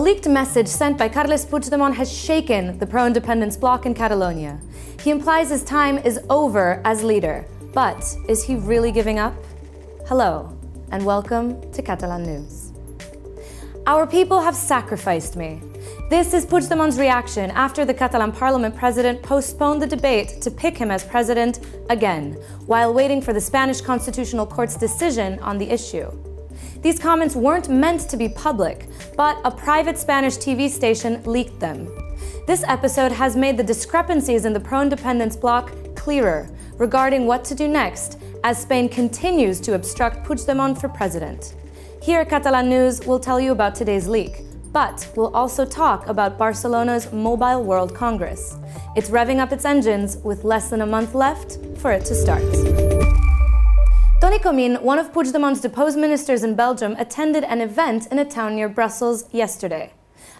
leaked message sent by Carles Puigdemont has shaken the pro-independence bloc in Catalonia. He implies his time is over as leader. But is he really giving up? Hello, and welcome to Catalan News. Our people have sacrificed me. This is Puigdemont's reaction after the Catalan Parliament president postponed the debate to pick him as president again, while waiting for the Spanish Constitutional Court's decision on the issue. These comments weren't meant to be public, but a private Spanish TV station leaked them. This episode has made the discrepancies in the pro-independence bloc clearer regarding what to do next as Spain continues to obstruct Puigdemont for president. Here at Catalan News, we'll tell you about today's leak, but we'll also talk about Barcelona's Mobile World Congress. It's revving up its engines with less than a month left for it to start. Toni Comín, one of Puigdemont's deposed ministers in Belgium, attended an event in a town near Brussels yesterday.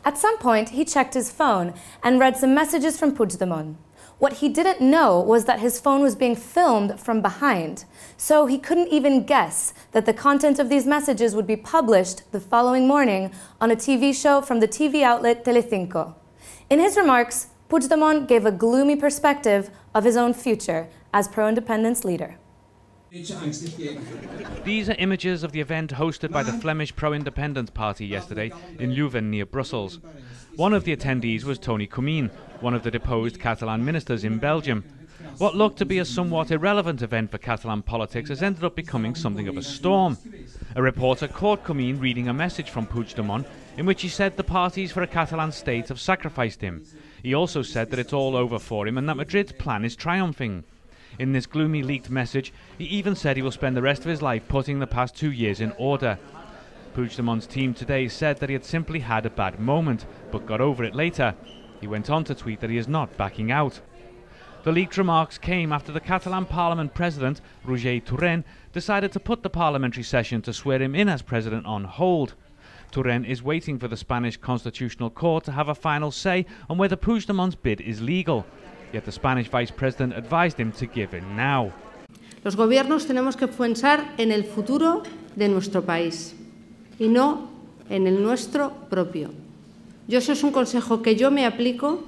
At some point, he checked his phone and read some messages from Puigdemont. What he didn't know was that his phone was being filmed from behind, so he couldn't even guess that the content of these messages would be published the following morning on a TV show from the TV outlet Telecinco. In his remarks, Puigdemont gave a gloomy perspective of his own future as pro-independence leader. These are images of the event hosted by the Flemish Pro-Independence Party yesterday in Leuven near Brussels. One of the attendees was Toni Comín, one of the deposed Catalan ministers in Belgium. What looked to be a somewhat irrelevant event for Catalan politics has ended up becoming something of a storm. A reporter caught Comín reading a message from Puigdemont in which he said the parties for a Catalan state have sacrificed him. He also said that it's all over for him and that Madrid's plan is triumphing. In this gloomy leaked message, he even said he will spend the rest of his life putting the past 2 years in order. Puigdemont's team today said that he had simply had a bad moment, but got over it later. He went on to tweet that he is not backing out. The leaked remarks came after the Catalan Parliament president, Torrent, decided to put the parliamentary session to swear him in as president on hold. Torrent is waiting for the Spanish Constitutional Court to have a final say on whether Puigdemont's bid is legal. Yet the Spanish Vice President advised him to give in now. Los gobiernos tenemos que pensar en el futuro de nuestro país y no en el nuestro propio. Eso es un consejo que yo me aplico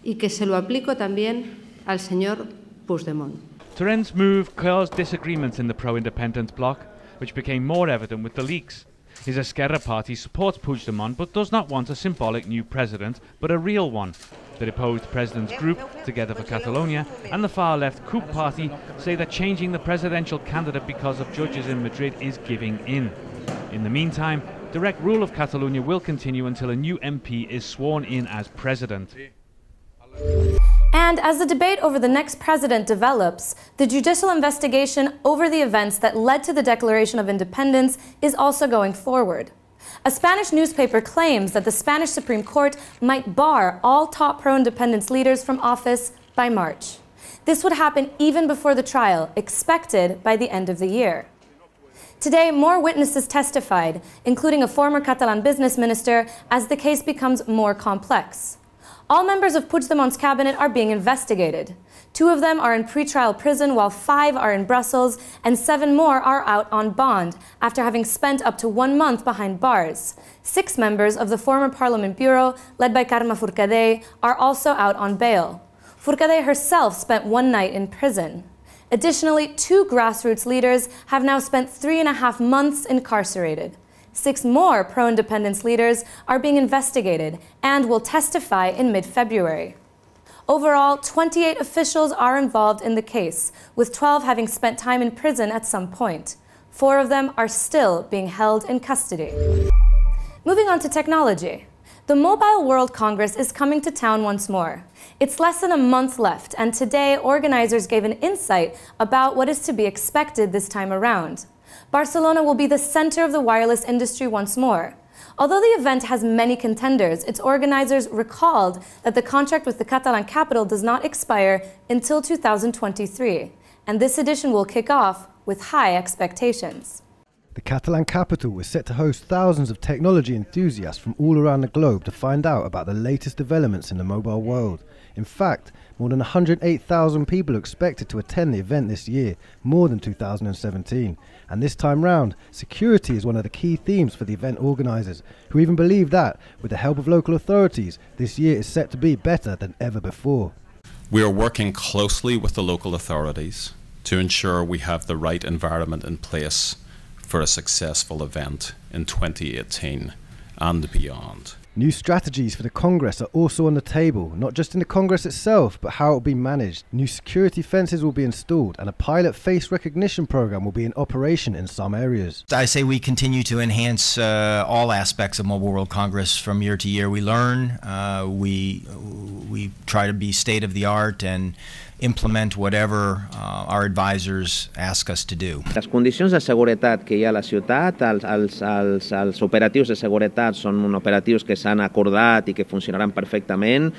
y que se lo aplico también al señor Puigdemont. Torrent's move caused disagreements in the pro-independence bloc, which became more evident with the leaks. His Esquerra party supports Puigdemont but does not want a symbolic new president, but a real one. The deposed president's group, Together for Catalonia, and the far-left CUP party say that changing the presidential candidate because of judges in Madrid is giving in. In the meantime, direct rule of Catalonia will continue until a new MP is sworn in as president. And as the debate over the next president develops, the judicial investigation over the events that led to the Declaration of Independence is also going forward. A Spanish newspaper claims that the Spanish Supreme Court might bar all top pro-independence leaders from office by March. This would happen even before the trial, expected by the end of the year. Today, more witnesses testified, including a former Catalan business minister, as the case becomes more complex. All members of Puigdemont's cabinet are being investigated. 2 of them are in pre-trial prison, while 5 are in Brussels, and 7 more are out on bond, after having spent up to 1 month behind bars. 6 members of the former Parliament Bureau, led by Carme Forcadell, are also out on bail. Forcadell herself spent 1 night in prison. Additionally, 2 grassroots leaders have now spent 3.5 months incarcerated. 6 more pro-independence leaders are being investigated and will testify in mid-February. Overall, 28 officials are involved in the case, with 12 having spent time in prison at some point. 4 of them are still being held in custody. Moving on to technology. The Mobile World Congress is coming to town once more. It's less than a month left, and today organizers gave an insight about what is to be expected this time around. Barcelona will be the center of the wireless industry once more. Although the event has many contenders, its organizers recalled that the contract with the Catalan capital does not expire until 2023, and this edition will kick off with high expectations. The Catalan capital was set to host thousands of technology enthusiasts from all around the globe to find out about the latest developments in the mobile world. In fact, more than 108,000 people are expected to attend the event this year, more than 2017. And this time round, security is one of the key themes for the event organisers, who even believe that, with the help of local authorities, this year is set to be better than ever before. We are working closely with the local authorities to ensure we have the right environment in place for a successful event in 2018 and beyond. New strategies for the Congress are also on the table, not just in the Congress itself, but how it will be managed. New security fences will be installed and a pilot face recognition program will be in operation in some areas. I say we continue to enhance all aspects of Mobile World Congress from year to year. We learn, we try to be state of the art and implement whatever our advisors ask us to do. Les condicions de seguretat que hi ha a la ciutat, els operatius de seguretat són operatius que s'han acordat i que funcionaran perfectament.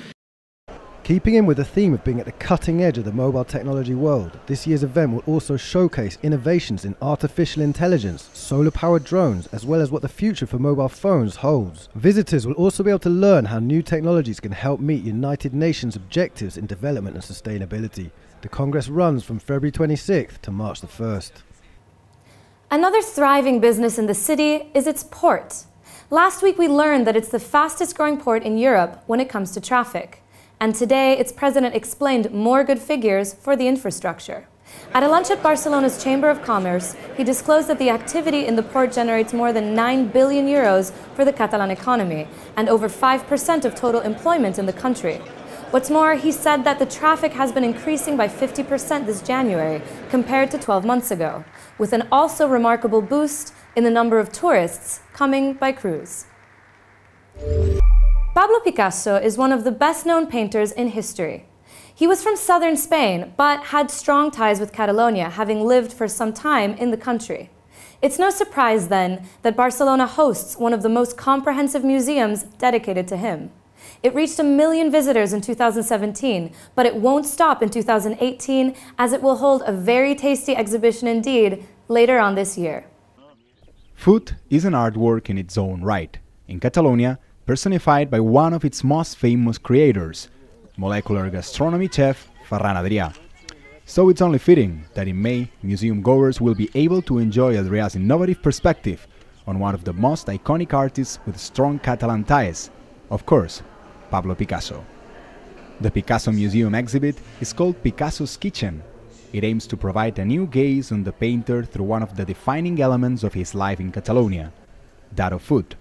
Keeping in with the theme of being at the cutting edge of the mobile technology world, this year's event will also showcase innovations in artificial intelligence, solar-powered drones, as well as what the future for mobile phones holds. Visitors will also be able to learn how new technologies can help meet United Nations objectives in development and sustainability. The Congress runs from February 26th to March the 1st. Another thriving business in the city is its port. Last week we learned that it's the fastest growing port in Europe when it comes to traffic. And today, its president explained more good figures for the infrastructure. At a lunch at Barcelona's Chamber of Commerce, he disclosed that the activity in the port generates more than 9 billion euros for the Catalan economy and over 5% of total employment in the country. What's more, he said that the traffic has been increasing by 50% this January compared to 12 months ago, with an also remarkable boost in the number of tourists coming by cruise. Pablo Picasso is one of the best-known painters in history. He was from southern Spain, but had strong ties with Catalonia, having lived for some time in the country. It's no surprise, then, that Barcelona hosts one of the most comprehensive museums dedicated to him. It reached 1 million visitors in 2017, but it won't stop in 2018, as it will hold a very tasty exhibition indeed later on this year. Food is an artwork in its own right. In Catalonia, personified by one of its most famous creators, molecular gastronomy chef Ferran Adrià. So it's only fitting that in May, museum goers will be able to enjoy Adrià's innovative perspective on one of the most iconic artists with strong Catalan ties, of course, Pablo Picasso. The Picasso Museum exhibit is called Picasso's Kitchen. It aims to provide a new gaze on the painter through one of the defining elements of his life in Catalonia, that of food.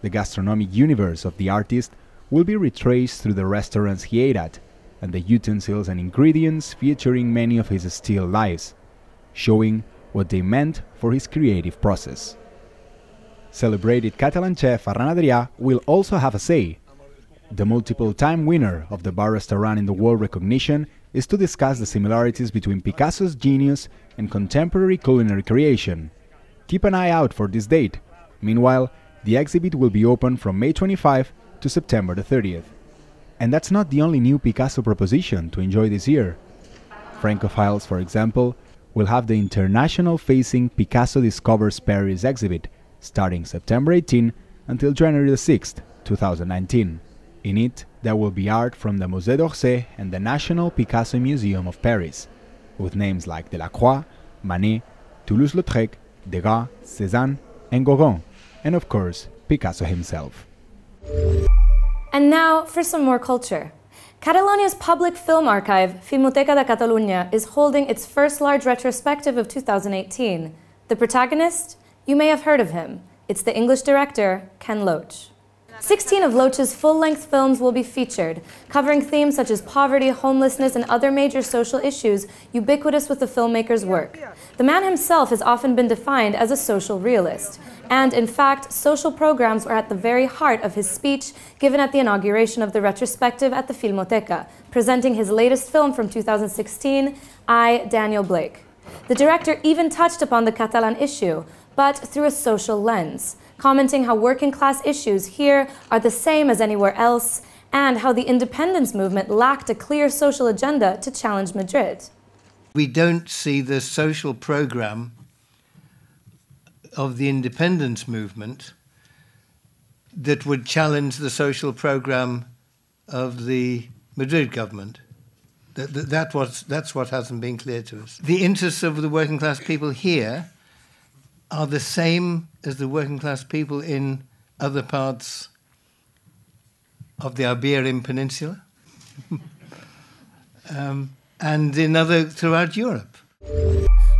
The gastronomic universe of the artist will be retraced through the restaurants he ate at, and the utensils and ingredients featuring many of his still lives, showing what they meant for his creative process. Celebrated Catalan chef Ferran Adrià will also have a say. The multiple-time winner of the bar restaurant in the world recognition is to discuss the similarities between Picasso's genius and contemporary culinary creation. Keep an eye out for this date. Meanwhile, the exhibit will be open from May 25 to September the 30th. And that's not the only new Picasso proposition to enjoy this year. Francophiles, for example, will have the international-facing Picasso Discovers Paris exhibit, starting September 18 until January 6, 2019. In it, there will be art from the Musée d'Orsay and the National Picasso Museum of Paris, with names like Delacroix, Manet, Toulouse-Lautrec, Degas, Cézanne, and Gauguin, and of course, Picasso himself. And now for some more culture. Catalonia's public film archive, Filmoteca de Catalunya, is holding its first large retrospective of 2018. The protagonist? You may have heard of him. It's the English director, Ken Loach. 16 of Loach's full-length films will be featured, covering themes such as poverty, homelessness, and other major social issues ubiquitous with the filmmaker's work. The man himself has often been defined as a social realist, and in fact, social programs were at the very heart of his speech given at the inauguration of the retrospective at the Filmoteca, presenting his latest film from 2016, I, Daniel Blake. The director even touched upon the Catalan issue, but through a social lens, commenting how working-class issues here are the same as anywhere else, and how the independence movement lacked a clear social agenda to challenge Madrid. We don't see the social program of the independence movement that would challenge the social program of the Madrid government. That's what hasn't been clear to us. The interests of the working class people here are the same as the working class people in other parts of the Iberian Peninsula and throughout Europe.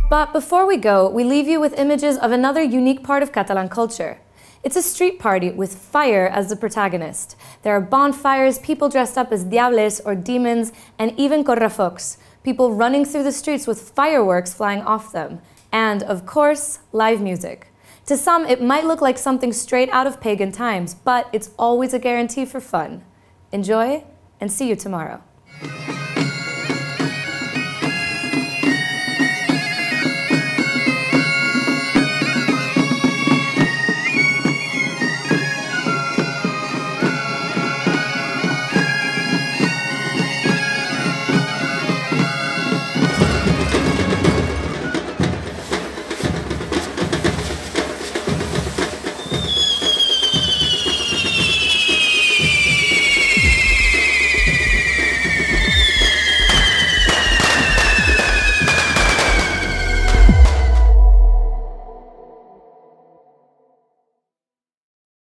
But before we go, we leave you with images of another unique part of Catalan culture. It's a street party with fire as the protagonist. There are bonfires, people dressed up as diables or demons, and even correfocs, people running through the streets with fireworks flying off them. And, of course, live music. To some, it might look like something straight out of pagan times, but it's always a guarantee for fun. Enjoy, and see you tomorrow.